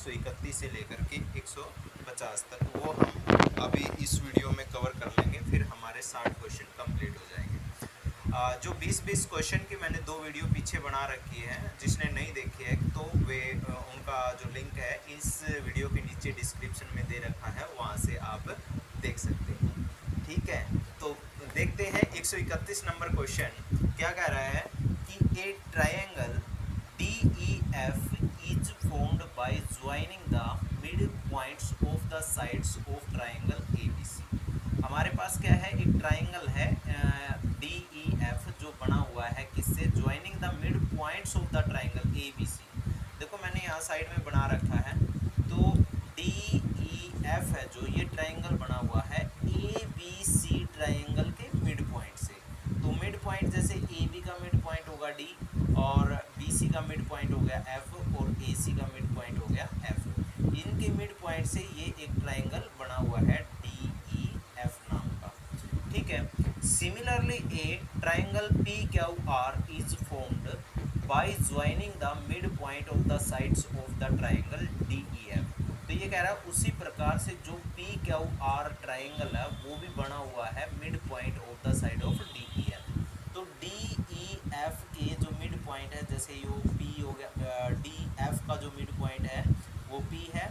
131 से लेकर के 150 तक, वो हम अभी इस वीडियो में कवर कर लेंगे, फिर हमारे 60 क्वेश्चन कंप्लीट हो जाएंगे। जो 20-20 क्वेश्चन की मैंने 2 वीडियो पीछे बना रखी है, जिसने नहीं देखी है तो वे उनका जो लिंक है इस वीडियो के नीचे डिस्क्रिप्शन में दे रखा है, वहाँ से आप देख सकते हैं। ठीक है, तो देखते हैं 131 नंबर क्वेश्चन क्या कह रहा है कि ए triangle DEF is formed by joining the mid points of the sides of triangle ABC। हमारे पास क्या है, एक ट्रायंगल है DEF जो बना हुआ है किससे, joining the mid points of the triangle ABC। देखो मैंने यहाँ साइड में बना रखा है, तो DEF है जो ये ट्रायंगल बना हुआ है ABC ट्रायंगल के मिड पॉइंट से। तो मिड पॉइंट जैसे AB का मिड पॉइंट होगा D, और BC का मिड पॉइंट हो गया F, और AC का मिड पॉइंट हो गया F। इनके मिड पॉइंट से ये एक ट्रायंगल बना हुआ है DEF नाम का। ठीक है, similarly A triangle PQR is formed by joining the mid point of the sides of the triangle DEF। तो ये कह रहा है उसी प्रकार से जो PQR ट्रायंगल है वो भी बना हुआ है mid point of the side of DEF। तो DEF के जो मिड पॉइंट है, जैसे यो P हो गया, DF का जो मिड पॉइंट है वो P है,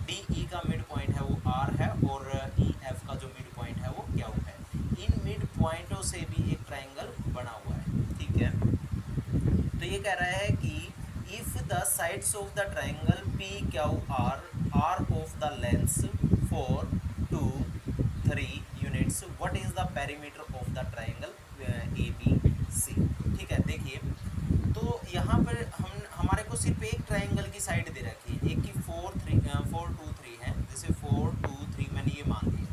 DE का मिड पॉइंट है वो R है, और EF का जो मिड पॉइंट है वो Q है। इन मिड पॉइंटों से भी एक ट्रायंगल बना हुआ है। ठीक है, तो ये कह रहा है कि if the sides of the triangle PQR are of the length 4, 2, 3 units, what is the perimeter of the triangle ABC। ठीक है, देखिए तो यहाँ पर हमारे को सिर्फ एक ट्रायंगल की साइड दे रखी है, एक की 4, 2, 3 है, जैसे 4, 2, 3 मैंने ये मान दिया।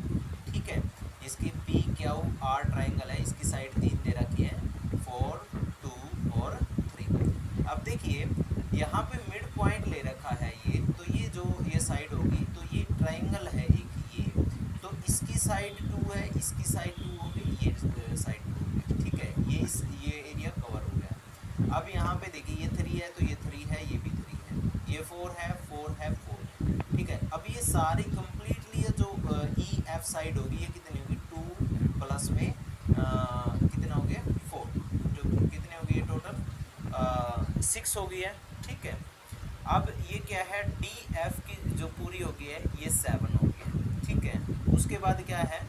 ठीक है, इसकी PQR ट्रायंगल है, इसकी साइड 3 दे रखी है, 4, 2 और 3। अब देखिए यहाँ पे मिड पॉइंट ले रखा है ये, तो ये जो ये साइड होगी, तो ये ट्रायंगल है एक ये, तो इसकी साइड 2 है, इसकी साइड 2 होगी, ये साइड 2 होगी। ठीक है, ये एरिया कवर हो गया। अब यहाँ पे देखिए ये 3 है, तो ये 3 है, ये भी 3 है, ये 4 है, 4 है, 4 है। ठीक है, अब ये सारी कंप्लीटली जो EF साइड होगी ये कितनी होगी, 2 प्लस में कितना हो गया 4, जो कितने हो गई टोटल 6 हो गई है। ठीक है, अब ये क्या है, DF की जो पूरी हो गई है ये 7 हो गई है। ठीक है, उसके बाद क्या है,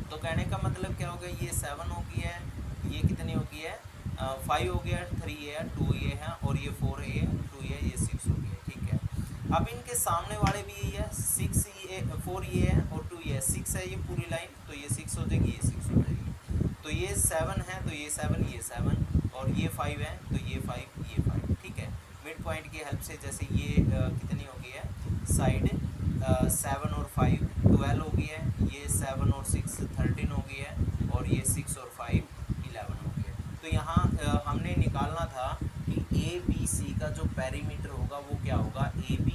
तो कहने का मतलब क्या हो गया, ये 7 हो गई है, ये कितनी हो गई है 5 हो गया, 3 है, 2 ये है, और ये 4 है, 2 ये 6 हो गया। ठीक है, अब इनके सामने वाले भी ये है, 6 ये 4 ये है, और 2 ये 6 है, ये पूरी लाइन, तो ये 6 हो जाएगी, ये 6 हो जाएगी। तो ये 7 है, तो ये 7, ये 7, और ये 5 है, तो ये 5, ये 5। ठीक है, मिड पॉइंट की हेल्प से जैसे ये कितनी हो गई है साइड 7 और 5 12 हो गई है, ये 7 और 6 13 हो गई है, और ये 6 और 5 11 हो गई है। तो यहाँ हमने निकालना था कि ABC का जो पेरीमीटर होगा वो क्या होगा, AB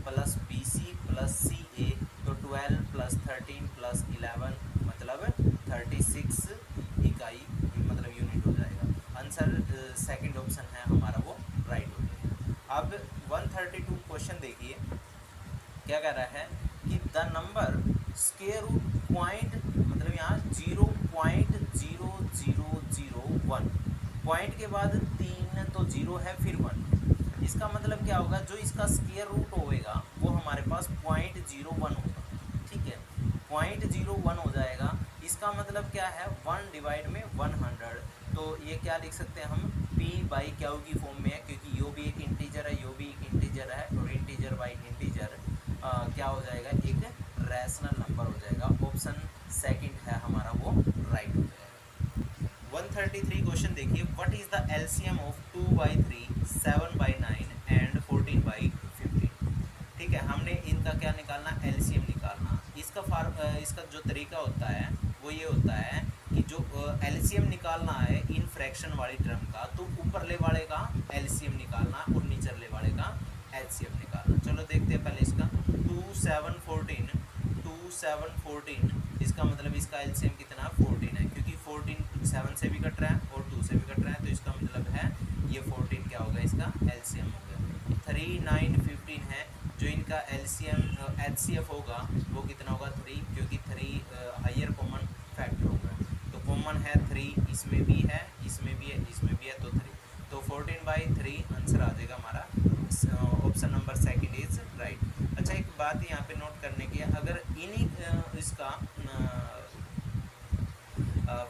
plus BC plus CA, तो 12 प्लस 13 प्लस 11 मतलब 36 इकाई मतलब यूनिट हो जाएगा। आंसर सेकंड ऑप्शन है हमारा वो राइट हो जाएगा। अब 132 क्वेश्चन देखिए क्या कह रहा है कि the number square root point, मतलब यहाँ 0.0001, पॉइंट के बाद 3 तो 0 है, फिर 1, इसका मतलब क्या होगा, जो इसका स्क्वायर रूट होएगा वो हमारे पास 0.01 होगा। ठीक है, 0.01 हो जाएगा, इसका मतलब क्या है 1 डिवाइड में 100, तो ये क्या लिख सकते हैं हम, P/Q की फॉर्म में है, क्योंकि यो भी एक इंटीजर है, यो भी एक इंटीजर है, और इंटीजर बाई इंटीजर क्या हो जाएगा, एक रैशनल नंबर हो जाएगा। ऑप्शन सेकंड है हमारा वो राइट हो जाएगा। 133 क्वेश्चन देखिए, what is the LCM of 2/3, 7/9 and 14/15। ठीक है, हमने इनका क्या निकालना, LCM निकालना। इसका जो तरीका होता है वो ये होता है कि जो LCM निकालना है इन फ्रैक्शन वाली टर्म का, तो ऊपरले वाले का LCM निकालना और निचले वाले का LCM निकालना। चलो देखते हैं पहले इसका 2 7 14, 2 7 14, इसका मतलब इसका LCM कितना 14 है, क्योंकि 14 7 से भी कट रहा है और 2 से भी कट रहा है, तो इसका मतलब है ये 14 क्या होगा, इसका एलसीएम हो गया। 3, 9, 15 है, जो इनका एलसीएम एचसीएफ होगा वो कितना होगा 3, क्योंकि 3 हायर कॉमन फैक्टर होगा। तो कॉमन है 3, इसमें भी है, इसमें भी है, इसमें भी है, तो 3। तो 14/3 आंसर आ जाएगा हमारा, option number second is right. अच्छा, एक बात यहाँ पे नोट करने की है, अगर इन्हीं इसका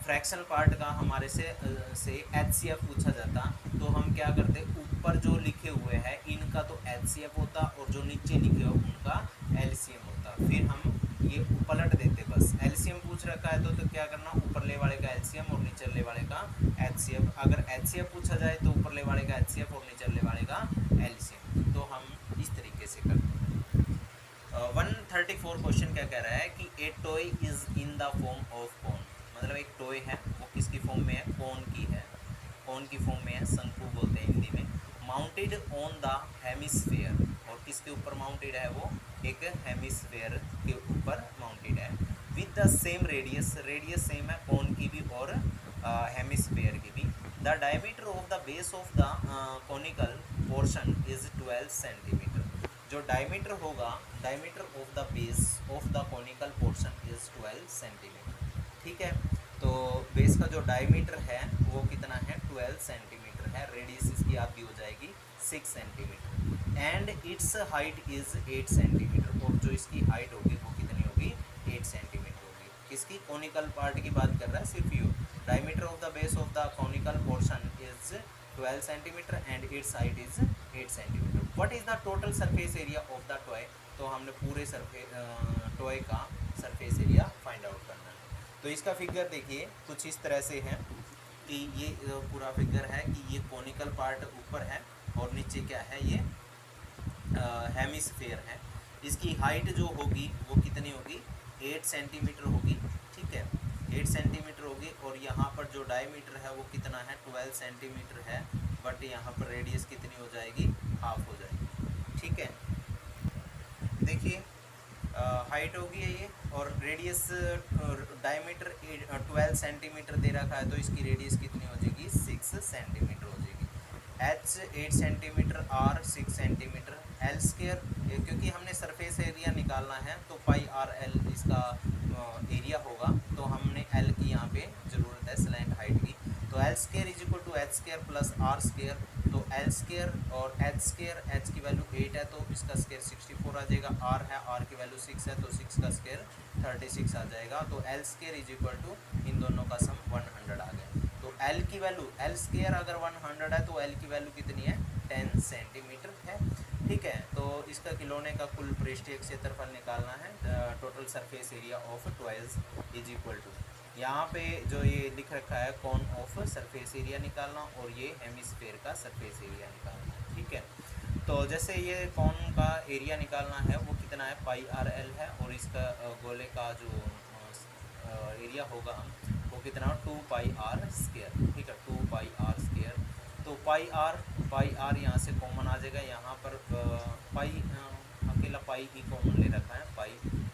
फ्रैक्शनल पार्ट का हमारे से एचसीएफ पूछा जाता, तो हम क्या करते, ऊपर जो लिखे हुए हैं इनका तो एचसीएफ होता और जो नीचे लिखे हो उनका एलसीएम होता, फिर हम ये पलट देते। बस एलसीएम पूछ रखा है तो क्या करना, ऊपरले वाले का एलसीएम और निचले वाले का एचसीएफ। अगर एचसीएफ पूछा जाए तो ऊपरले वाले का एचसीएफ और निचले वाले का एलसीएम। तो हम इस तरीके से करते हैं। 134 क्वेश्चन क्या कह रहा है कि ए toy is in the form of cone, मतलब एक टॉय है वो किसकी फॉर्म में है, कोन की है, कोन की फॉर्म में है, शंकु बोलते हैं हिंदी में। माउंटेड ऑन द हेमिस्फेयर, और किसके ऊपर माउंटेड है, वो एक हेमिस्फेयर के ऊपर माउंटेड है। With the same radius, radius same है कोन की भी और हेमिस्फेयर की भी। The diameter of the base of the conical portion is 12 centimetre. जो डायमीटर होगा, diameter of the base of the conical portion is 12 centimetre. ठीक है, तो बेस का जो डायमीटर है वो कितना है, 12 सेंटीमीटर है। रेडियस इसकी आपकी हो जाएगी 6 centimetre and it's height is 8 centimetre. और जो इसकी हाइट होगी वो कितनी होगी, 8 सेंटीमीटर होगी। किसकी, कोनिकल पार्ट की बात कर रहा है सिर्फ you. Diameter of the base of the conical portion is 12 centimetre and it's height is 8 centimetre. What is the total surface area of the toy, तो हमने पूरे टॉय का सरफेस एरिया फाइंड आउट करना है। तो इसका फिगर देखिए कुछ इस तरह से है कि ये पूरा फिगर है कि ये कोनिकल पार्ट ऊपर है और नीचे क्या है, ये हेमिस्फेयर है। इसकी हाइट जो होगी वो कितनी होगी, 8 सेंटीमीटर होगी। ठीक है, 8 सेंटीमीटर होगी। और यहाँ पर जो डायमीटर है वो कितना है, 12 सेंटीमीटर है, बट यहाँ पर रेडियस कितनी हो जाएगी, हाफ हो जाएगी। ठीक है, देखिए हाइट होगी ये और रेडियस, डायमीटर 12 सेंटीमीटर दे रखा है, तो इसकी रेडियस कितनी हो जाएगी, 6 सेंटीमीटर हो जाएगी। H 8 centimetre, R 6 centimetre, L square, क्योंकि हमने सरफेस एरिया निकालना है तो पाई आर एल इसका एरिया होगा, तो हमने एल की यहाँ पे ज़रूरत है स्लैंट हाइट की। तो L square is equal to H square plus R square. तो एल स्क्वायर और एच स्क्वायर, एच की वैल्यू 8 है तो इसका स्क्वायर 64 आ जाएगा। आर है, आर की वैल्यू 6 है तो 6 का स्क्वायर 36 आ जाएगा। तो L square is equal to इन दोनों का सम 100 आ गया। तो एल की वैल्यू, एल स्क्वायर अगर 100 है तो एल की वैल्यू कितनी है, 10 सेंटीमीटर है। ठीक है, तो इसका खिलौने का कुल पृष्ठीय क्षेत्रफल निकालना है। Total surface area of toys is equal to, यहाँ पे जो ये लिख रखा है कॉन ऑफ सरफेस एरिया निकालना और ये हेमिस्फेयर का सरफेस एरिया निकालना। ठीक है, तो जैसे ये कॉन का एरिया निकालना है वो कितना है, पाई आर एल है, और इसका गोले का जो एरिया होगा वो कितना, 2 पाई आर स्क्वायर। ठीक है, 2 पाई आर स्क्वायर। तो पाई आर यहाँ से कॉमन आ जाएगा, यहाँ पर पाई अकेला पाई ही कॉमन ले रखा है, पाई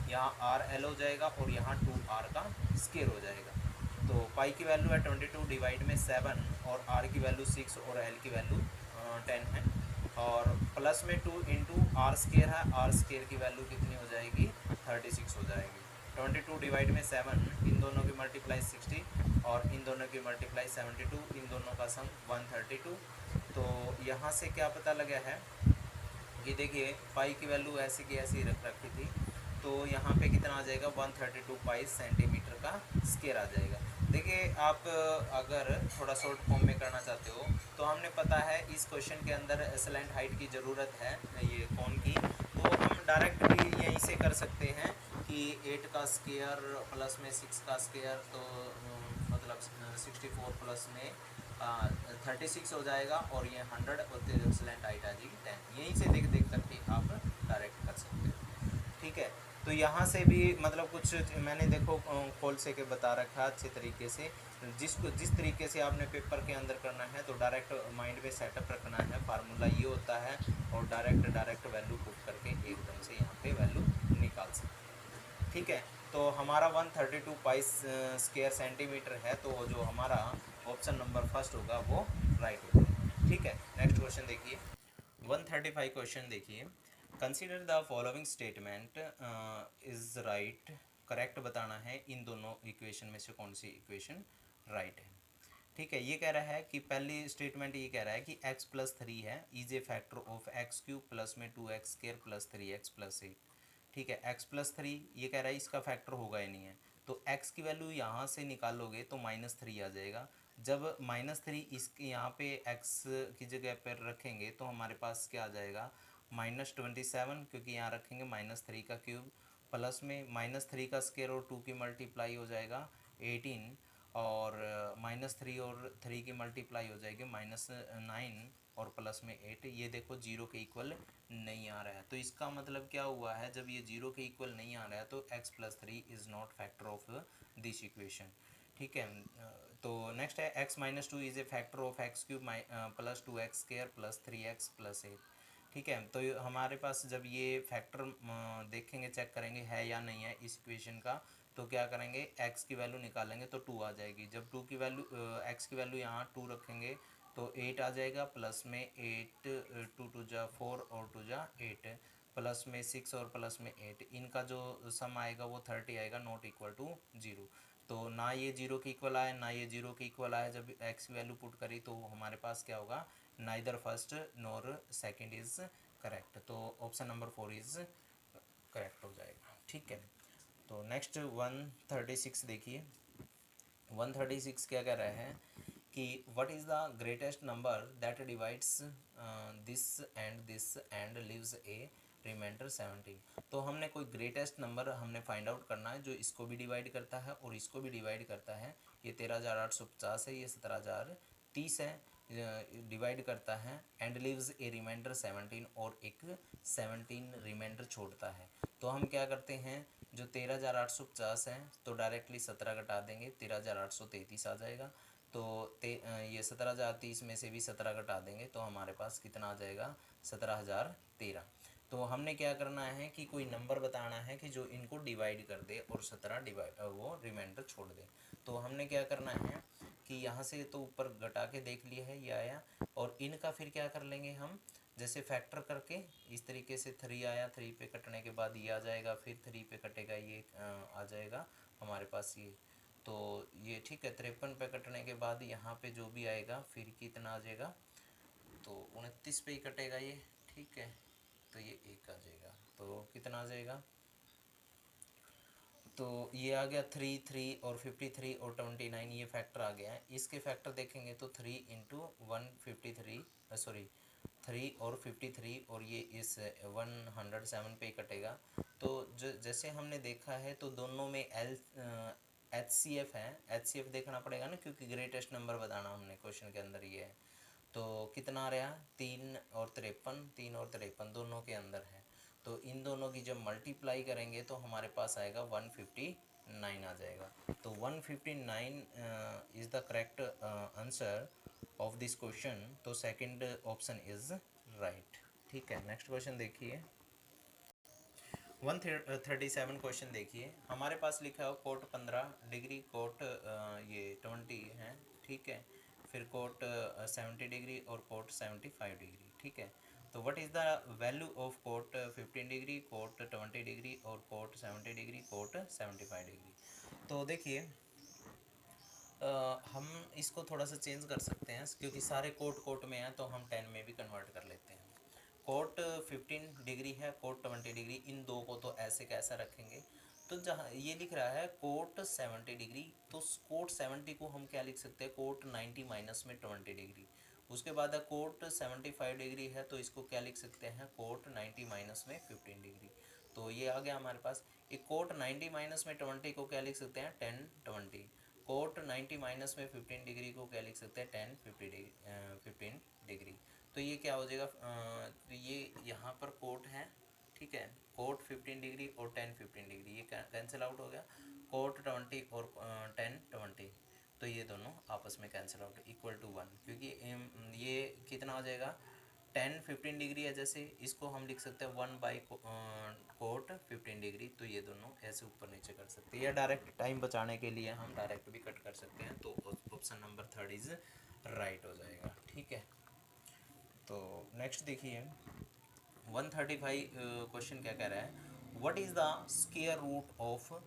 यहाँ आर एल हो जाएगा और यहाँ 2r का स्क्वायर हो जाएगा। तो पाई की वैल्यू है 22 डिवाइड में 7 और आर की वैल्यू 6 और एल की वैल्यू 10 है, और प्लस में 2 इंटू आर स्क्वायर है, आर स्क्वायर की वैल्यू कितनी हो जाएगी, 36 हो जाएगी। 22 डिवाइड में 7, इन दोनों की मल्टीप्लाई 60 और इन दोनों की मल्टीप्लाई 72, इन दोनों का सम 132। तो यहाँ से क्या पता लगा है कि देखिए पाई की वैल्यू ऐसी की ऐसी रख रखी थी, तो यहाँ पे कितना आ जाएगा, 132 पाई सेंटीमीटर का स्क्वायर आ जाएगा। देखिए आप अगर थोड़ा शॉर्ट फॉर्म में करना चाहते हो तो हमने पता है इस क्वेश्चन के अंदर स्लैंट हाइट की ज़रूरत है ये कॉन की, तो हम डायरेक्ट भी यहीं से कर सकते हैं कि 8 का स्क्वायर प्लस में 6 का स्क्वायर, तो मतलब 64 प्लस में 36 हो जाएगा और ये 100 और स्लैंट हाइट आ जाएगी 10। यहीं से देख करके आप डायरेक्ट कर सकते हो। ठीक है, तो यहाँ से भी मतलब कुछ मैंने देखो खोल से के बता रखा अच्छे तरीके से, जिस तरीके से आपने पेपर के अंदर करना है तो डायरेक्ट माइंड में सेटअप रखना है। फार्मूला ये होता है और डायरेक्ट वैल्यू पुट करके एकदम से यहाँ पे वैल्यू निकाल सकते हैं। ठीक है, तो हमारा 132 पाई स्क्वायर सेंटीमीटर है, तो जो हमारा ऑप्शन नंबर फर्स्ट होगा वो राइट होगा। ठीक है, नेक्स्ट क्वेश्चन देखिए 135 क्वेश्चन देखिए। Consider the following statement is right, correct बताना है इन दोनों इक्वेशन में से कौन सी इक्वेशन राइट है। ठीक है, ये कह रहा है कि पहली स्टेटमेंट ये कह रहा है कि x प्लस 3 है is a factor of x cube plus में 2x square plus 3x plus 8। ठीक है, x प्लस 3 ये कह रहा है इसका फैक्टर होगा ही नहीं है, तो x की वैल्यू यहाँ से निकालोगे तो -3 आ जाएगा। जब -3 इसके यहाँ पे x की जगह पर रखेंगे तो हमारे पास क्या आ जाएगा, -27, क्योंकि यहाँ रखेंगे -3 का क्यूब, प्लस में -3 का स्क्वायर और 2 की मल्टीप्लाई हो जाएगा 18, और -3 और 3 की मल्टीप्लाई हो जाएगी -9 और प्लस में 8। ये देखो जीरो के इक्वल नहीं आ रहा है, तो इसका मतलब क्या हुआ है, जब ये जीरो के इक्वल नहीं आ रहा है तो x plus 3 is not factor of this equation. ठीक है, तो नेक्स्ट है x-2 is a factor of x cube plus 2x square plus 3x plus 8। ठीक है, तो हमारे पास जब ये फैक्टर देखेंगे, चेक करेंगे है या नहीं है इस इक्वेशन का, तो क्या करेंगे, x की वैल्यू निकालेंगे तो 2 आ जाएगी। जब 2 की वैल्यू x की वैल्यू यहाँ 2 रखेंगे तो 8 आ जाएगा, प्लस में 8 2 2 जा 4 और 2 जा 8, प्लस में 6 और प्लस में 8, इनका जो सम आएगा वो 30 आएगा, नॉट इक्वल टू 0। तो ना ये जीरो के इक्वल आया ना ये जीरो के इक्वल आया, जब x की वैल्यू पुट करी तो हमारे पास क्या होगा, neither first nor second is correct, तो ऑप्शन नंबर 4 इज़ करेक्ट हो जाएगा। ठीक है, तो नेक्स्ट 136 देखिए। 136 क्या कह रहा है कि what is the greatest number that divides this and leaves a remainder 17। तो हमने कोई ग्रेटेस्ट नंबर हमने फाइंड आउट करना है जो इसको भी डिवाइड करता है और इसको भी डिवाइड करता है। ये 13,850 है, ये 17,030 है, डिवाइड करता है एंड लिव्स ए रिमाइंडर 17, और एक 17 रिमाइंडर छोड़ता है। तो हम क्या करते हैं, जो 13,850 है तो डायरेक्टली 17 घटा देंगे, 13,833 आ जाएगा। तो ये 17,030 में से भी 17 घटा देंगे तो हमारे पास कितना आ जाएगा, 17,013। तो हमने क्या करना है कि कोई नंबर बताना है कि जो इनको डिवाइड कर दे और 17 डिवाइड वो रिमाइंडर छोड़ दे। तो हमने क्या करना है कि यहाँ से तो ऊपर घटा के देख लिया है ये आया, और इनका फिर क्या कर लेंगे हम, जैसे फैक्टर करके इस तरीके से 3 आया, 3 पे कटने के बाद ये आ जाएगा, फिर 3 पे कटेगा ये आ जाएगा हमारे पास ये, तो ये ठीक है 53 पे कटने के बाद यहाँ पे जो भी आएगा फिर कितना आ जाएगा, तो 29 पे ही कटेगा ये। ठीक है, तो ये 1 आ जाएगा, तो कितना आ जाएगा, तो ये आ गया 3 और 53 और 29, ये फैक्टर आ गया है। इसके फैक्टर देखेंगे तो 3 इंटू 153, सॉरी 3 और 53, और ये इस 107 पे ही कटेगा। तो जो जैसे हमने देखा है तो दोनों में HCF है, HCF देखना पड़ेगा ना, क्योंकि ग्रेटेस्ट नंबर बताना हमने क्वेश्चन के अंदर ये है। तो कितना आ रहा, 3 और 53 दोनों के अंदर है, तो इन दोनों की जब मल्टीप्लाई करेंगे तो हमारे पास आएगा 159 आ जाएगा। तो 159 is the correct answer of this question, तो सेकंड ऑप्शन इज़ राइट। ठीक है, नेक्स्ट क्वेश्चन देखिए 137 क्वेश्चन देखिए। हमारे पास लिखा है कोट 15 डिग्री, कोट ये 20 है, ठीक है, फिर कोट 70 डिग्री और कोट 75 डिग्री। ठीक है, तो what is the value of cot 15 degree, cot 20 degree और कोट 70 डिग्री, कोट 75 डिग्री। तो देखिए हम इसको थोड़ा सा चेंज कर सकते हैं, क्योंकि सारे कोट कोट में हैं तो हम 10 में भी कन्वर्ट कर लेते हैं। कोट 15 डिग्री है, कोट 20 डिग्री, इन दो को तो ऐसे कैसा रखेंगे, तो जहाँ ये लिख रहा है कोट 70 डिग्री, तो कोट 70 को हम क्या लिख सकते हैं, कोट 90 माइनस में 20 डिग्री। उसके बाद कोट 75 डिग्री है तो इसको क्या लिख सकते हैं, कोट 90 माइनस में 15 डिग्री। तो ये आ गया हमारे पास। एक कोट 90 माइनस में 20 को क्या लिख सकते हैं, 10 20। कोट 90 माइनस में 15 डिग्री को क्या लिख सकते हैं, 10 15 डिग्री। तो ये क्या हो जाएगा, तो ये यहाँ पर कोट है, ठीक है, कोट 15 डिग्री और 10 15 डिग्री, ये कैंसिल आउट हो गया, कोट 20 और 10 20, तो ये दोनों आपस में कैंसिल आउट इक्वल टू 1, क्योंकि ये कितना हो जाएगा, 10 15 डिग्री है, जैसे इसको हम लिख सकते हैं 1 बाई कोट 15 डिग्री, तो ये दोनों ऐसे ऊपर नीचे कर सकते हैं, या डायरेक्ट टाइम बचाने के लिए हम डायरेक्ट भी कट कर सकते हैं, तो ऑप्शन नंबर 3 इज़ राइट हो जाएगा। ठीक है, तो नेक्स्ट देखिए 135 क्वेश्चन क्या कह रहा है, what is the square root of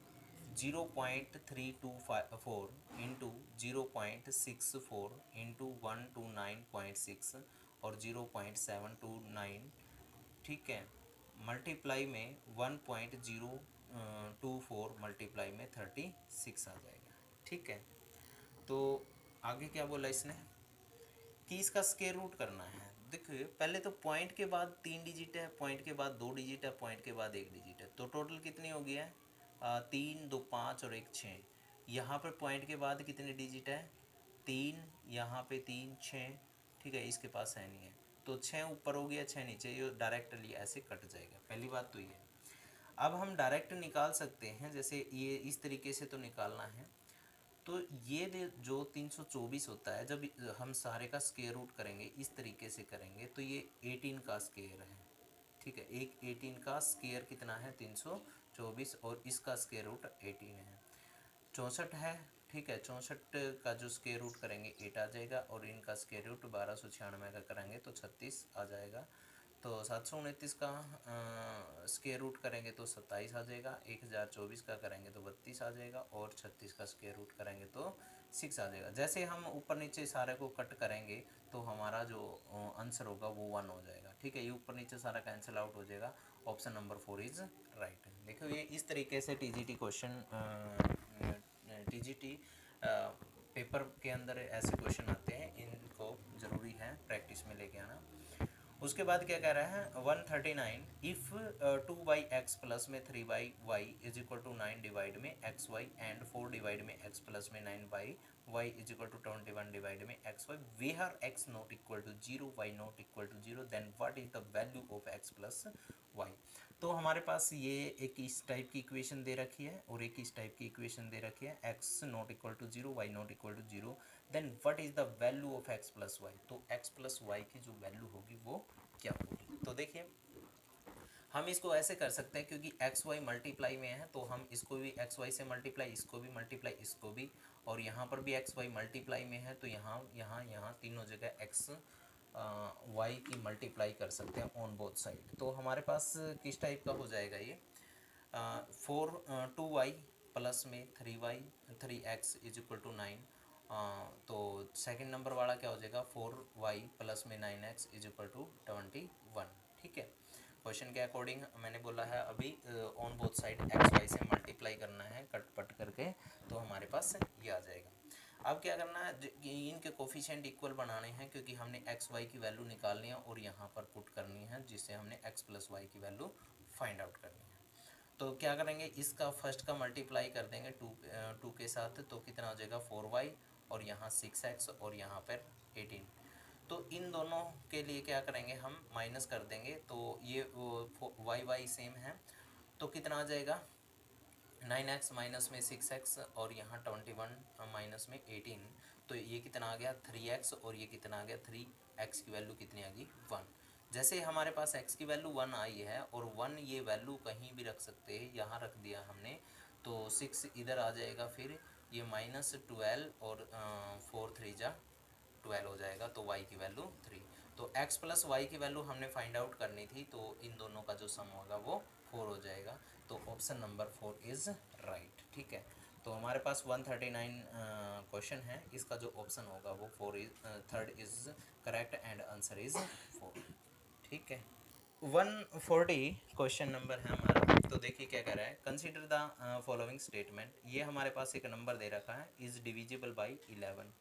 0.324 into 0.64 into 129.6 और 0.729, ठीक है, मल्टीप्लाई में 1.024 मल्टीप्लाई में 36 आ जाएगा। ठीक है, तो आगे क्या बोला इसने कि इसका स्क्वायर रूट करना है। देखिए पहले तो पॉइंट के बाद 3 डिजिट है, पॉइंट के बाद 2 डिजिट है, पॉइंट के बाद 1 डिजिट है, तो टोटल कितनी हो गया है 3 2 5 और 1 6। यहाँ पर पॉइंट के बाद कितने डिजिट है 3, यहाँ पे 3 6, ठीक है, इसके पास है नहीं है, तो 6 ऊपर हो गया 6 नीचे, ये डायरेक्टली ऐसे कट जाएगा। पहली बात तो ये। अब हम डायरेक्ट निकाल सकते हैं, जैसे ये इस तरीके से तो निकालना है, तो ये जो 324 होता है, जब हम सारे का स्क्वायर रूट करेंगे इस तरीके से करेंगे तो ये 18 का स्क्वायर है। ठीक है, एक 18 का स्क्वायर कितना है 324, और इसका स्क्वायर रूट 18 है, 64 है। ठीक है, 64 का जो स्क्वायर रूट करेंगे 8 आ जाएगा, और इनका स्क्वायर रूट 1296 का करेंगे तो 36 आ जाएगा। तो 729 का स्क्वायर रूट करेंगे तो 27 आ जाएगा, 1024 का करेंगे तो 32 आ जाएगा, और 36 का स्क्वायर रूट करेंगे तो 6 आ जाएगा। जैसे हम ऊपर नीचे सारे को कट करेंगे तो हमारा जो आंसर होगा वो 1 हो जाएगा। ठीक है, ये ऊपर नीचे सारा कैंसिल आउट हो जाएगा। Option number 4 is right. देखो ये इस तरीके से टीजीटी क्वेश्चन, टीजीटी पेपर के अंदर ऐसे क्वेश्चन आते हैं, इनको ज़रूरी है प्रैक्टिस में लेके आना। उसके बाद क्या कह रहा है 139, इफ़ 2/x प्लस में 3/y is equal to 9 divide में xy एंड 4 डिवाइड में x प्लस में 9/y is equal to 21 divide में xy, where x not equal to 0, y not equal to 0, then what is the value of x plus y। तो हमारे पास ये एक इस type की इक्वेशन दे रखी है और एक इस टाइप की इक्वेशन दे रखी है, x not equal to 0, y not equal to 0, then what is the value of x plus Y. तो x प्लस वाई की जो वैल्यू होगी वो क्या होगी। तो देखिए हम इसको ऐसे कर सकते हैं, क्योंकि एक्स वाई मल्टीप्लाई में है तो हम इसको भी एक्स वाई से मल्टीप्लाई, इसको भी मल्टीप्लाई, इसको भी, और यहाँ पर भी एक्स वाई मल्टीप्लाई में है तो यहाँ तीनों जगह एक्स वाई की मल्टीप्लाई कर सकते हैं ऑन बोथ साइड। तो हमारे पास किस टाइप का हो जाएगा ये 2y प्लस में 3x इज इक्वल टू 9। तो सेकंड नंबर वाला क्या हो जाएगा 4y प्लस में 9x इज इक्वल टू 21। ठीक है, क्वेश्चन के अकॉर्डिंग मैंने बोला है अभी on both side X Y से मल्टीप्लाई करना है कट पट करके, तो हमारे पास ये आ जाएगा। अब क्या करना है, इनके कोफिशिएंट इक्वल बनाने हैं, क्योंकि हमने एक्स वाई की वैल्यू निकालनी है और यहाँ पर पुट करनी है, जिससे हमने एक्स प्लस वाई की वैल्यू फाइंड आउट करनी है। तो क्या करेंगे, इसका फर्स्ट का मल्टीप्लाई कर देंगे टू के साथ, तो कितना हो जाएगा 4y, और यहाँ 6x, और यहाँ पर 18। तो इन दोनों के लिए क्या करेंगे हम माइनस कर देंगे, तो ये y सेम है, तो कितना आ जाएगा 9x माइनस में 6x, और यहाँ 21 माइनस में 18, तो ये कितना आ गया 3x, और ये कितना आ गया 3x की वैल्यू कितनी आ गई 1। जैसे हमारे पास x की वैल्यू 1 आई है, और 1 ये वैल्यू कहीं भी रख सकते हैं, यहाँ रख दिया हमने, तो 6 इधर आ जाएगा, फिर ये -12, और 4 3 जा 12 हो जाएगा, तो y की वैल्यू 3। तो x प्लस वाई की वैल्यू हमने फाइंड आउट करनी थी, तो इन दोनों का जो सम होगा वो 4 हो जाएगा, तो ऑप्शन नंबर 4 इज़ राइट। ठीक है, तो हमारे पास 139 क्वेश्चन है, इसका जो ऑप्शन होगा वो 3rd is correct and answer is 4। ठीक है, 140 क्वेश्चन नंबर है हमारा। तो देखिए क्या कह रहा है, कंसिडर द फॉलोइंग स्टेटमेंट। ये हमारे पास एक नंबर दे रखा है, इज़ डिविजिबल बाई 11,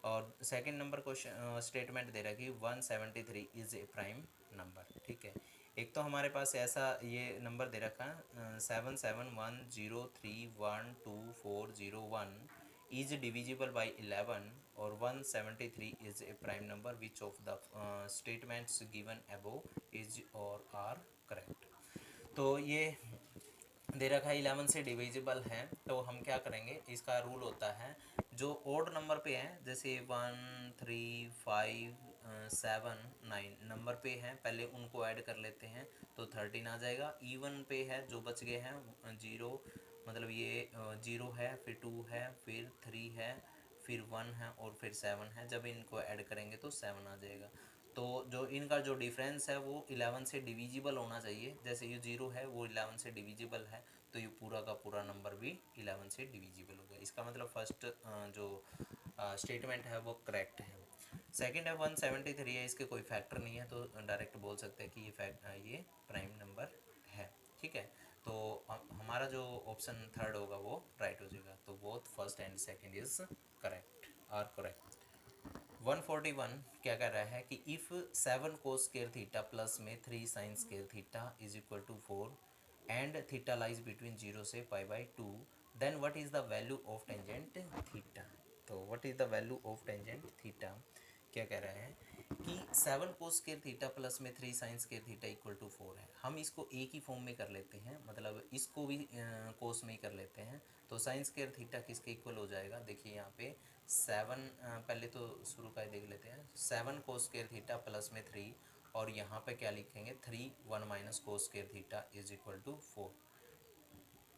और सेकंड नंबर क्वेश्चन स्टेटमेंट दे रखी 173 इज़ ए प्राइम नंबर। ठीक है, एक तो हमारे पास ऐसा ये नंबर दे रखा है 7710312401 इज डिविजिबल बाई 11, और 173 is a prime number, which of the statements given above is और आर करेक्ट। तो ये दे रखा है 11 से डिविजिबल है, तो हम क्या करेंगे, इसका रूल होता है जो ओड नंबर पे है, जैसे 1 3 5 7 9 नंबर पे हैं, पहले उनको ऐड कर लेते हैं तो 13 आ जाएगा। इवन पे है जो बच गए हैं 0, मतलब ये 0 है, फिर 2 है, फिर 3 है, फिर 1 है, और फिर 7 है, जब इनको ऐड करेंगे तो 7 आ जाएगा। तो जो इनका जो डिफरेंस है वो 11 से डिविजिबल होना चाहिए। जैसे ये 0 है वो 11 से डिविजिबल है, तो ये पूरा का पूरा नंबर भी 11 से डिविजिबल होगा। इसका मतलब फर्स्ट जो स्टेटमेंट है वो करेक्ट है। सेकंड है 173 है, इसके कोई फैक्टर नहीं है, तो डायरेक्ट बोल सकते हैं कि ये प्राइम नंबर है। ठीक है, तो हमारा जो ऑप्शन थर्ड होगा वो राइट हो जाएगा। तो both first and second is correct are correct. 141 क्या कह रहा है कि if 7 cos square theta plus में 3 sine square theta is equal to 4 and theta lies between 0 से π/2, then what is the value of tangent theta. तो what is the value of tangent theta क्या कह रहा है कि 7 कोस स्क्वायर थीटा प्लस में 3 sine square theta equal to 4 है। हम इसको एक ही फॉर्म में कर लेते हैं, मतलब इसको भी कोस में ही कर लेते हैं। तो साइन स्क्वायर थीटा किसके इक्वल हो जाएगा, देखिए यहाँ पे 7 पहले तो शुरू का ही देख लेते हैं। 7 कोस स्क्वायर थीटा प्लस में 3 और यहाँ पे क्या लिखेंगे 3 1 minus cos square theta is equal to 4।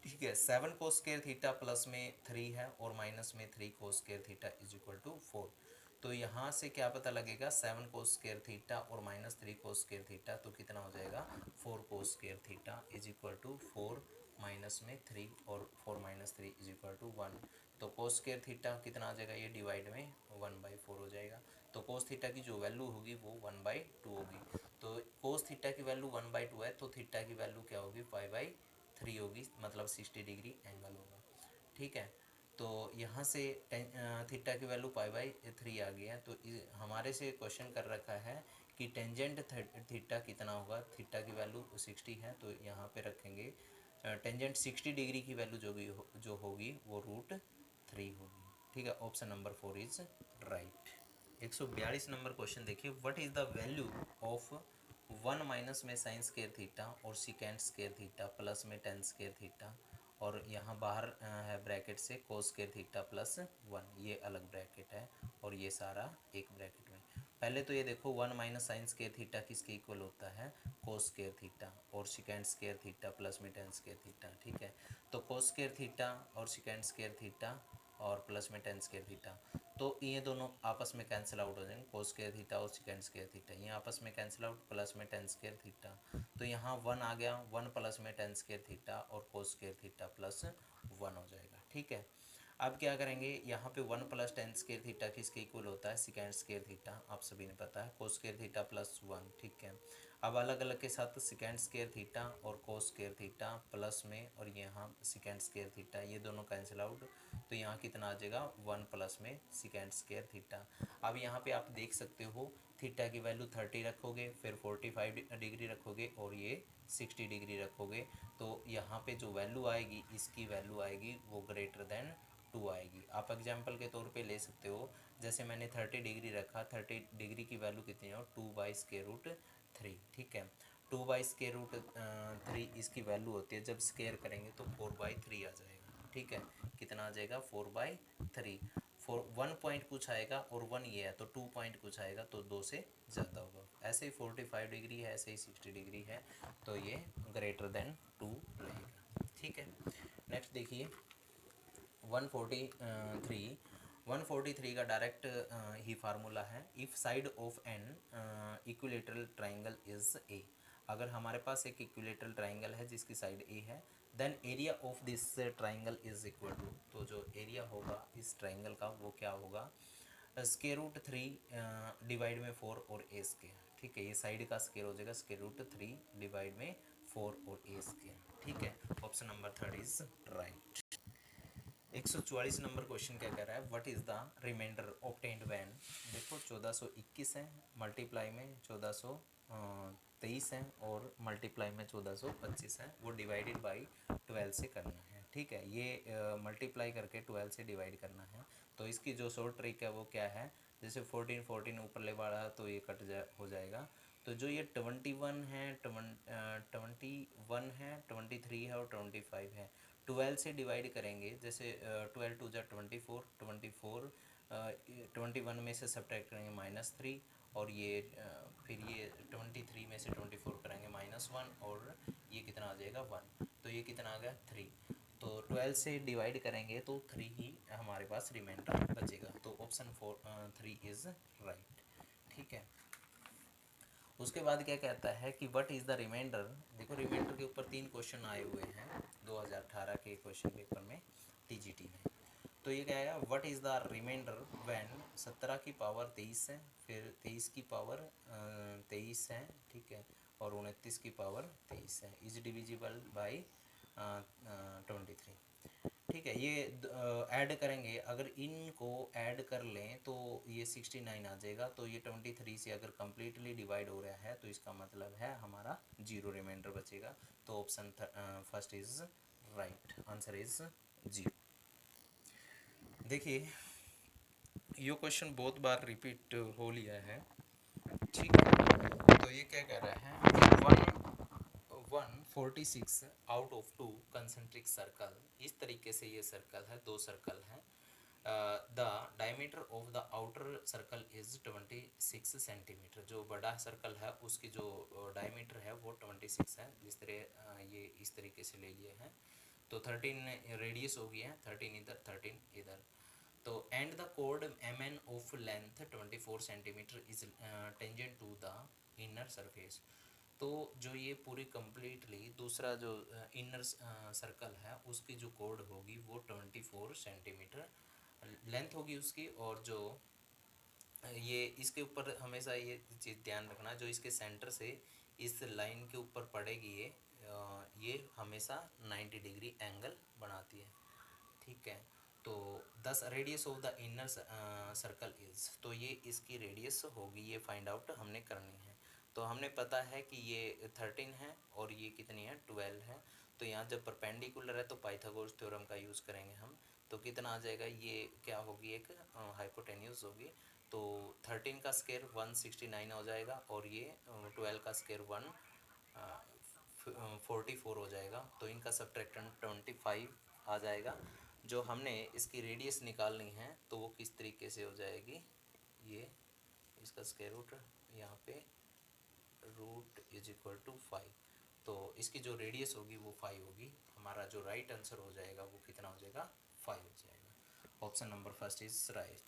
ठीक है, 7 कोस स्क्वायर थीटा प्लस में 3 है और माइनस में 3 cos square theta is equal to 4। तो यहाँ से क्या पता लगेगा 7 कोस स्क्वायर थीटा और माइनस 3 कोस स्क्वायर थीटा, तो कितना हो जाएगा 4 cos square theta is equal to 4 minus में 3 और 4 माइनस 3 इज इक्वल टू 1। तो कोस स्क्वायर थीटा कितना आ जाएगा, ये डिवाइड में 1/4 हो जाएगा। तो कोस थीटा की जो वैल्यू होगी वो 1/2 होगी। तो कोस थीटा की वैल्यू 1/2 है, तो थीटा की वैल्यू क्या होगी 5/3 होगी, मतलब 60 डिग्री एंगल होगा। ठीक है, तो यहाँ से थीटा की वैल्यू π/3 आ गया है। तो हमारे से क्वेश्चन कर रखा है कि टेंजेंट थीटा कितना होगा, थीटा की वैल्यू 60 है, तो यहाँ पे रखेंगे टेंजेंट 60 डिग्री की वैल्यू जो होगी वो √3 होगी। ठीक है, option number 4 is right. 142 number question देखिए, what is the value of 1 minus में साइन स्क्वायर थीटा और सिकेंड स्क्वायर थीटा प्लस में टेन स्क्वायर थीटा, और यहाँ बाहर है ब्रैकेट से कोस स्क्वायर थीटा प्लस 1, ये अलग ब्रैकेट है और ये सारा एक ब्रैकेट में। पहले तो ये देखो 1 माइनस साइन स्क्वायर थीटा किसके इक्वल होता है, कोस स्क्वायर थीटा, और सिकेंड स्क्वायर थीटा प्लस में टेन स्क्वायर थीटा। ठीक है, तो कोस स्क्वायर थीटा और सिकेंड स्क्वायर थीटा और प्लस में टेन स्क्वायर थीटा, तो ये दोनों आपस में कैंसिल आउट हो जाएंगे। कोस स्क्वायर थीटा और सिकेंड स्क्वायर थीटा ये आपस में कैंसिल आउट, प्लस में टेन स्क्वायर थीटा, तो यहाँ 1 आ गया, 1 प्लस में टेन स्क्वायर थीटा और कोस स्क्वायर थीटा प्लस 1 हो जाएगा। ठीक है, अब क्या करेंगे, यहाँ पे 1 प्लस टेन स्क्वायर थीटा किसके इक्वल होता है, सिकेंड स्क्वायर थीटा, आप सभी ने पता है, कोस स्क्वायर थीटा प्लस 1। ठीक है, अब अलग अलग के साथ सिकेंड स्क्वायर थीटा और कोस स्क्वायर थीटा प्लस में, और यहाँ सिकेंड स्क्वायर थीटा, ये दोनों कैंसिल आउट, तो यहाँ कितना आ जाएगा 1 प्लस में सिकेंड स्क्वायर थीटा। अब यहाँ पे आप देख सकते हो थीटा की वैल्यू 30 रखोगे, फिर 45 डिग्री रखोगे और ये 60 डिग्री रखोगे, तो यहाँ पे जो वैल्यू आएगी इसकी वैल्यू आएगी वो ग्रेटर देन 2 आएगी। आप एग्जाम्पल के तौर पे ले सकते हो, जैसे मैंने 30 डिग्री रखा, 30 डिग्री की वैल्यू कितनी हो 2/√3। ठीक है, 2/√3 इसकी वैल्यू होती है, जब स्क्वायर करेंगे तो 4/3 आ जाएगा। ठीक है, कितना आ जाएगा 4/3, 1 पॉइंट कुछ आएगा और 1 ये है तो 2 पॉइंट कुछ आएगा तो 2 से ज़्यादा होगा। ऐसे ही 45 डिग्री है, ऐसे ही 60 डिग्री है, तो ये ग्रेटर देन 2 रहेगा। ठीक है, नेक्स्ट देखिए 143 का डायरेक्ट ही फार्मूला है, if side of an equilateral triangle is a. अगर हमारे पास एक इक्विलेटरल ट्राइंगल है जिसकी साइड ए है, then area of this triangle is equal to, तो जो एरिया होगा इस ट्राइंगल का वो क्या होगा √3 डिवाइड में 4 और ए स्क्वायर। ठीक है, ये साइड का स्क्वायर हो जाएगा √3 डिवाइड में 4 और ए स्क्वायर। ठीक है, option number 3 is right. 144 number question क्या कह रहा है, what is the remainder obtained when, देखो 1421 है, मल्टीप्लाई में 1423 है और मल्टीप्लाई में 1425 है, वो डिवाइडेड बाई 12 से करना है। ठीक है, ये मल्टीप्लाई करके 12 से डिवाइड करना है। तो इसकी जो शॉर्ट ट्रिक है वो क्या है, जैसे 14 ऊपर ले बढ़ा तो ये हो जाएगा। तो जो ये 21 है 21 है 23 है और 25 है, 12 से डिवाइड करेंगे, जैसे 12 टू जा 24, 21 में से सब्ट्रैक्ट करेंगे -3, और ये फिर ये 23 में से 24 करेंगे -1, और ये कितना आ जाएगा 1, तो ये कितना आ गया 3। तो 12 से डिवाइड करेंगे तो 3 ही हमारे पास रिमाइंडर बचेगा। तो ऑप्शन 3 इज़ राइट। ठीक है, उसके बाद क्या कहता है कि व्हाट इज़ द रिमाइंडर। देखो रिमाइंडर के ऊपर 3 क्वेश्चन आए हुए हैं 2018 के क्वेश्चन पेपर में, टीजीटी में। तो ये क्या है, what is the remainder when 17 की पावर 23 है, फिर 23 की पावर 23 है, ठीक है, और 29 की पावर 23 है, इज डिविजिबल बाई 23। ठीक है, ये ऐड करेंगे, अगर इनको ऐड कर लें तो ये 69 आ जाएगा। तो ये 23 से अगर कम्प्लीटली डिवाइड हो रहा है तो इसका मतलब है हमारा जीरो रिमाइंडर बचेगा। तो option first is right, answer is zero. देखिए ये क्वेश्चन बहुत बार रिपीट हो लिया है, ठीक है। तो ये क्या कह रहा है, 146 आउट ऑफ 2 कंसेंट्रिक सर्कल, इस तरीके से ये सर्कल है, दो सर्कल हैं। The diameter of the outer circle is 26 centimetre. जो बड़ा सर्कल है उसकी जो डायमीटर है वो 26 है। जिस तरह ये इस तरीके से ले लिए हैं, तो 13 रेडियस हो गई है, 13 इधर 13 इधर। तो एंड द कोड M N of length 24 centimetre is tangent to the inner surface. तो जो ये पूरी कम्प्लीटली दूसरा जो इनर सर्कल है उसकी जो कोड होगी वो 24 सेंटीमीटर लेंथ होगी उसकी। और जो ये इसके ऊपर हमेशा ये चीज़ ध्यान रखना, जो इसके सेंटर से इस लाइन के ऊपर पड़ेगी ये हमेशा 90 डिग्री एंगल बनाती है, ठीक है। तो 10 radius of the inner circle is, तो ये इसकी रेडियस होगी, ये फाइंड आउट हमने करनी है। तो हमने पता है कि ये 13 है और ये कितनी है 12 है। तो यहाँ जब परपेंडिकुलर है तो पाइथागोरस थ्योरम का यूज़ करेंगे हम। तो कितना आ जाएगा, ये क्या होगी, एक हाइपोटेन्यूज होगी। तो 13 का स्क्वायर 169 हो जाएगा और ये 12 का स्क्वायर 144 हो जाएगा। तो इनका सब्ट्रैक्टेंट 25 आ जाएगा। जो हमने इसकी रेडियस निकालनी है तो वो किस तरीके से हो जाएगी, ये इसका स्क्वायर रूट यहाँ पे रूट इज इक्वल टू 5। तो इसकी जो रेडियस होगी वो 5 होगी। हमारा जो राइट आंसर हो जाएगा वो कितना हो जाएगा, 5 हो जाएगा। Option number first is right.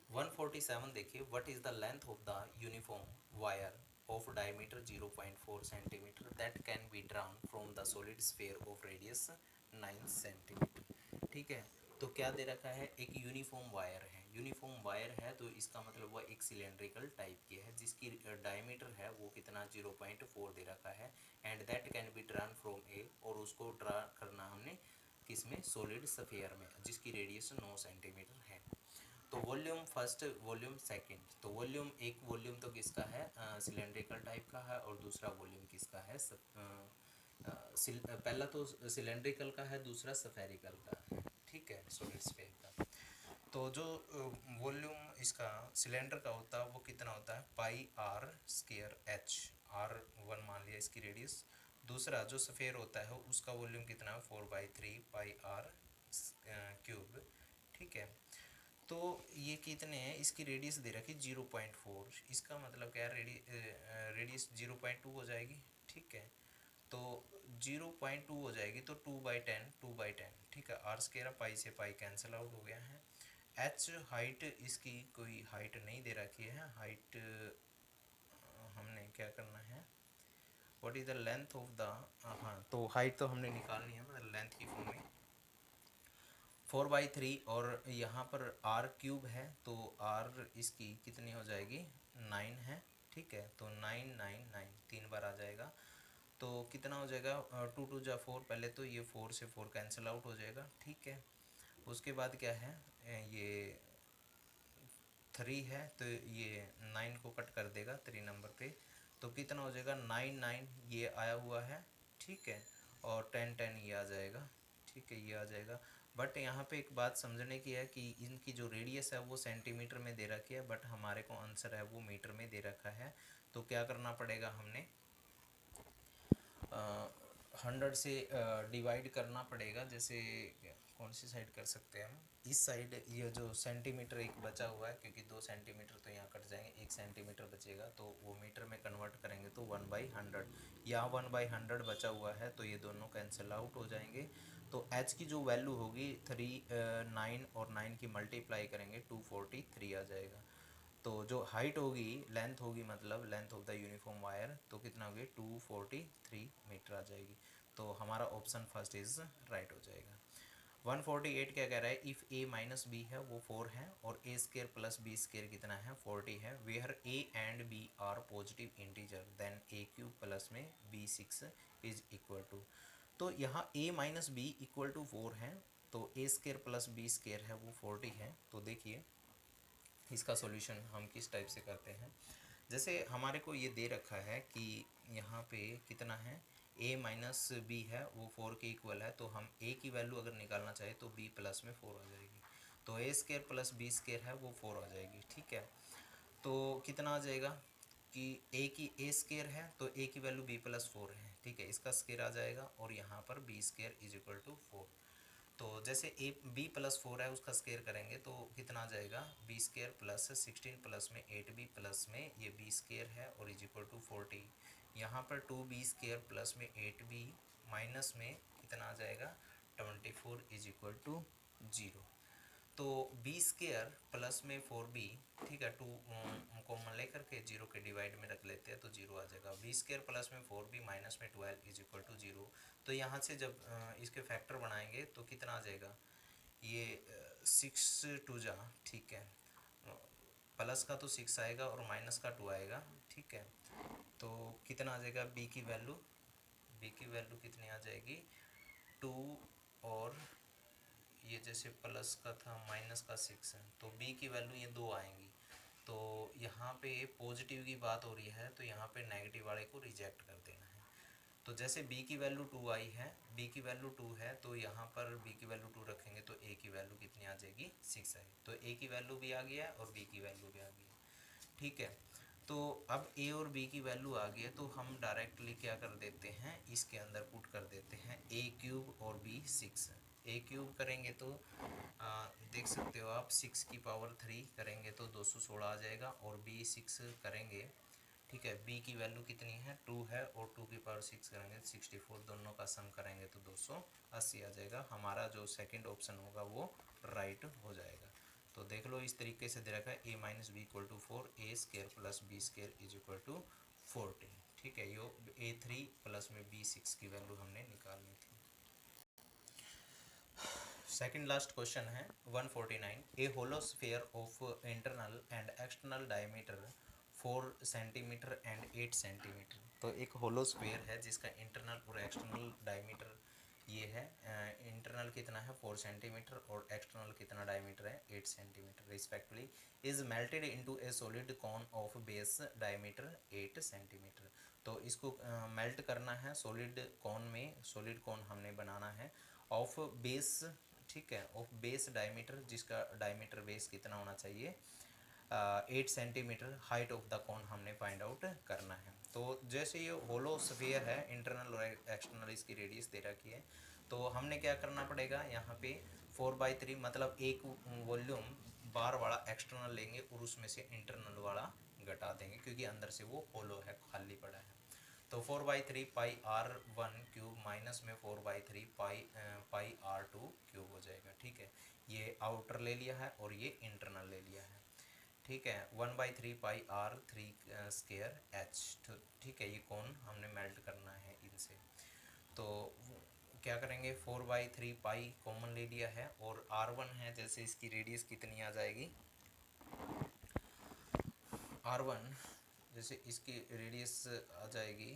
147 देखिए, what is the length of the uniform wire of diameter 0.4 centimetre that can B drown from the solid sphere of radius 9 centimetre. ठीक है, तो क्या दे रखा है, एक यूनिफॉर्म वायर है। यूनिफॉर्म वायर है तो इसका मतलब वह एक सिलेंड्रिकल टाइप की है जिसकी डायमीटर है वो कितना 0.4 दे रखा है। And that can be drawn from A, और उसको ड्रा करना हमने किसमें, सॉलिड स्फीयर में, जिसकी रेडियस 9 सेंटीमीटर है। तो वॉल्यूम फर्स्ट, वॉल्यूम सेकंड। तो वॉल्यूम, एक वॉल्यूम तो किसका है, सिलेंड्रिकल टाइप का है, और दूसरा वॉल्यूम किसका है, पहला तो सिलेंड्रिकल का है, दूसरा स्फेरिकल का है, ठीक है, सॉलिड स्फीयर का। तो जो वॉल्यूम इसका सिलेंडर का होता है वो कितना होता है, पाई आर स्क्वायर एच, R1 मान लिया इसकी रेडियस। दूसरा जो स्फीयर होता है उसका वॉल्यूम कितना है, 4/3 पाई आर क्यूब, ठीक है। तो ये कितने हैं, इसकी रेडियस दे रखी 0.4, इसका मतलब क्या है, रेडियस 0.2 हो जाएगी, ठीक है। तो 0.2 हो जाएगी तो 2/10, 2/10, ठीक है। आर स्क्वायर पाई से पाई कैंसिल आउट हो गया है। एच हाइट, इसकी कोई हाइट नहीं दे रखी है, हाइट हमने क्या करना है, what is the length of the, हाँ तो हाइट तो हमने निकालनी है, मतलब लेंथ की फॉर्म में 4/3, और यहाँ पर आर क्यूब है तो आर इसकी कितनी हो जाएगी 9 है, ठीक है। तो 9 तीन बार आ जाएगा, तो कितना हो जाएगा, 2 2 जा 4, पहले तो ये 4 से 4 कैंसिल आउट हो जाएगा, ठीक है। उसके बाद क्या है, ये 3 है तो ये 9 को कट कर देगा 3 नंबर पे। तो कितना हो जाएगा 9 ये आया हुआ है, ठीक है, और 10 ये आ जाएगा, ठीक है, ये आ जाएगा। बट यहाँ पे एक बात समझने की है कि इनकी जो रेडियस है वो सेंटीमीटर में दे रखी है, बट हमारे को आंसर है वो मीटर में दे रखा है। तो क्या करना पड़ेगा, हमने 100 से डिवाइड करना पड़ेगा। जैसे कौन सी साइड कर सकते हैं हम, इस साइड, ये जो सेंटीमीटर एक बचा हुआ है, क्योंकि 2 सेंटीमीटर तो यहाँ कट जाएंगे, 1 सेंटीमीटर बचेगा, तो वो मीटर में कन्वर्ट करेंगे तो 1/100, यहाँ 1/100 बचा हुआ है तो ये दोनों कैंसिल आउट हो जाएंगे। तो एच की जो वैल्यू होगी 9 और 9 की मल्टीप्लाई करेंगे 243 आ जाएगा। तो जो हाइट होगी, लेंथ होगी, मतलब length of the uniform wire, तो कितना होगी 243 मीटर आ जाएगी। तो हमारा ऑप्शन फर्स्ट इज राइट हो जाएगा। 148 क्या कह रहा है, इफ़ ए माइनस बी है वो 4 है और A square plus B square कितना है 40 है, where A and B are positive integer then A cube plus में बी 6 इज इक्वल टू। तो यहाँ A minus B equal to 4 है, तो A square plus B square है वो 40 है। तो देखिए इसका सॉल्यूशन हम किस टाइप से करते हैं। जैसे हमारे को ये दे रखा है कि यहाँ पे कितना है, a माइनस बी है वो 4 के इक्वल है, तो हम a की वैल्यू अगर निकालना चाहे तो b प्लस में 4 आ जाएगी, तो a square plus b square है वो 4 आ जाएगी। ठीक है, तो कितना आ जाएगा कि a की a स्केयर है तो a की वैल्यू b प्लस 4 है, ठीक है, इसका स्केयर आ जाएगा और यहाँ पर b square is equal to 4। तो जैसे ए बी प्लस 4 है उसका स्केयर करेंगे तो कितना आ जाएगा, बी स्केयर प्लस 16 प्लस में 8b प्लस में ये बी स्केयर है और इज इक्वल टू 40। यहाँ पर 2b स्केयर प्लस में 8b माइनस में कितना आ जाएगा 24 इज इक्वल टू 0। तो बी स्केयर प्लस में 4b, ठीक है, 2 कॉमन लेकर के 0 के डिवाइड में रख लेते हैं तो 0 आ जाएगा। बी स्केयर प्लस में 4b माइनस में 12 इज इक्वल टू 0। तो यहाँ से जब इसके फैक्टर बनाएंगे तो कितना आ जाएगा, ये 6 टू जा, ठीक है, प्लस का तो 6 आएगा और माइनस का 2 आएगा। ठीक है, तो कितना आ जाएगा बी की वैल्यू कितनी आ जाएगी 2, और ये जैसे प्लस का था माइनस का 6 है, तो b की वैल्यू ये 2 आएंगी। तो यहाँ पे पॉजिटिव की बात हो रही है तो यहाँ पे नेगेटिव वाले को रिजेक्ट कर देना है। तो जैसे b की वैल्यू 2 आई है, b की वैल्यू 2 है, तो यहाँ पर b की वैल्यू 2 रखेंगे तो a की वैल्यू कितनी आ जाएगी 6 आई, तो a की वैल्यू भी आ गया और b की वैल्यू भी आ गई। ठीक है, तो अब a और b की वैल्यू आ गई है तो हम डायरेक्टली क्या कर देते हैं, इसके अंदर पुट कर देते हैं a क्यूब और b 6। a क्यूब करेंगे तो देख सकते हो आप 6 की पावर 3 करेंगे तो 216 आ जाएगा, और b 6 करेंगे, ठीक है, b की वैल्यू कितनी है 2 है, और 2 की पावर 6 करेंगे 64, दोनों का सम करेंगे तो 280 आ जाएगा। हमारा जो सेकंड ऑप्शन होगा वो राइट हो जाएगा। तो देख लो इस तरीके से दे रखा है a minus B equal to 4, A square plus B square is equal to 40। ठीक है, यो a3 प्लस में b6 की वैल्यू हमने निकालनी थी। सेकंड लास्ट क्वेश्चन है 149, a hollow sphere of internal and external diameter 4 centimetre and 8 centimetre. तो एक होलो स्फीयर है जिसका इंटरनल और एक्सटर्नल डायमीटर ये है, इंटरनल कितना है 4 सेंटीमीटर और एक्सटर्नल कितना डायमीटर है 8 centimetre respectively, is melted into a solid cone of base diameter 8 centimetre. तो इसको मेल्ट करना है सॉलिड कॉन में, सॉलिड कॉन हमने बनाना है ऑफ बेस, ठीक है, ऑफ बेस डायमीटर, जिसका डायमीटर बेस कितना होना चाहिए 8 centimetre, height of the cone हमने फाइंड आउट करना है। तो जैसे ये होलो स्फीयर है, इंटरनल और एक्सटर्नल इसकी रेडियस दे रखी है, तो हमने क्या करना पड़ेगा यहाँ पे 4/3 मतलब एक वॉल्यूम बार वाला एक्सटर्नल लेंगे और उसमें से इंटरनल वाला घटा देंगे क्योंकि अंदर से वो होलो है, खाली पड़ा है। तो 4/3 पाई r1 क्यूब माइनस में 4/3 पाई r2 क्यूब हो जाएगा। ठीक है, ये आउटर ले लिया है और ये इंटरनल ले लिया है। ठीक है, 1/3 पाई r3 स्केयर h, तो ठीक है, ये कौन हमने मेल्ट करना है इनसे। तो क्या करेंगे 4/3 पाई कॉमन ले लिया है और r1 है, जैसे इसकी रेडियस कितनी आ जाएगी r1, जैसे इसकी रेडियस आ जाएगी,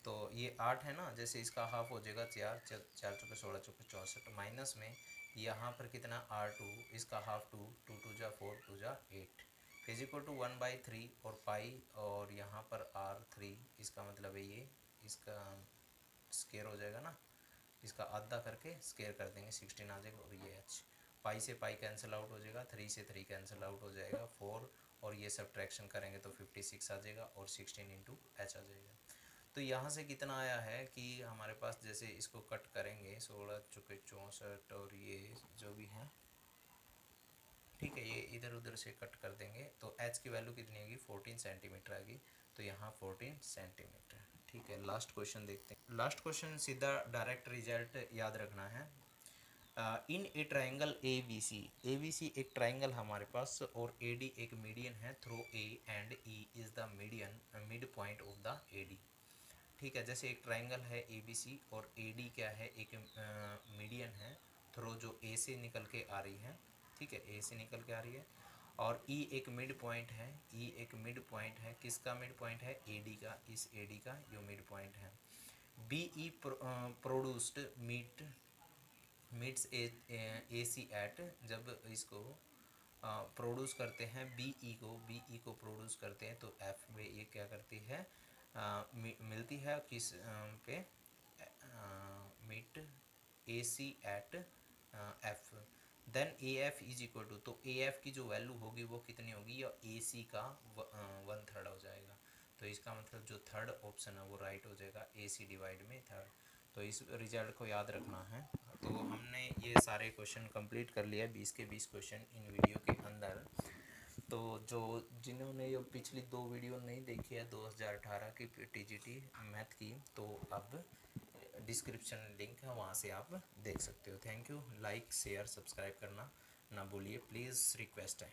तो ये 8 है ना, जैसे इसका हाफ हो जाएगा 4 4 चौके 16 चौके 64 माइनस में यहाँ पर कितना r2, इसका हाफ 2 2 2 जा 4 2 जा 8 इज इक्वल टू 1/3 और पाई, और यहाँ पर r3, इसका मतलब है ये इसका स्केयर हो जाएगा ना, इसका आधा करके स्केयर कर देंगे 16 आ जाएगा, और ये h पाई से पाई कैंसिल आउट हो जाएगा, 3 से 3 कैंसिल आउट हो जाएगा 4, और ये सब्ट्रैक्शन करेंगे तो 56 आ जाएगा और 16 इंटू h आ जाएगा। तो यहाँ से कितना आया है कि हमारे पास जैसे इसको कट करेंगे 16 चौके 64 और ये जो भी है, ठीक है, ये इधर उधर से कट कर देंगे तो h की वैल्यू कितनी आएगी 14 सेंटीमीटर आएगी, तो यहाँ 14 सेंटीमीटर। ठीक है, लास्ट क्वेश्चन देखते हैं। लास्ट क्वेश्चन सीधा डायरेक्ट रिजल्ट याद रखना है। इन ए ट्राइंगल ए बी सी एक ट्राइंगल हमारे पास और ए डी एक मीडियन है through A and E is the median midpoint of the A D. ठीक है, जैसे एक ट्राइंगल है ए बी सी और ए डी क्या है, एक मीडियन है थ्रो जो ए से निकल के आ रही है। ठीक है, ए से निकल के आ रही है और ई एक मिड पॉइंट है, ई एक मिड पॉइंट है, किसका मिड पॉइंट है, ए डी का, इस ए डी का जो मिड पॉइंट है। B E produced meets A C at, जब इसको प्रोड्यूस करते हैं बी ई को प्रोड्यूस करते हैं तो एफ में ये क्या करती है, मिलती है किस पे, meet A C at F. Then A F is equal to, तो ए एफ की जो वैल्यू होगी वो कितनी होगी, या ए सी का 1/3 हो जाएगा। तो इसका मतलब जो थर्ड ऑप्शन है वो राइट हो जाएगा, ए सी डिवाइड में थर्ड। तो इस रिजल्ट को याद रखना है। तो हमने ये सारे क्वेश्चन कंप्लीट कर लिया, 20 के 20 क्वेश्चन इन वीडियो के अंदर। तो जो जिन्होंने ये पिछली 2 वीडियो नहीं देखी है 2018 की टीजीटी मैथ की, तो अब डिस्क्रिप्शन लिंक है, वहाँ से आप देख सकते हो। Thank you. Like share subscribe करना ना भूलिए प्लीज़, रिक्वेस्ट है।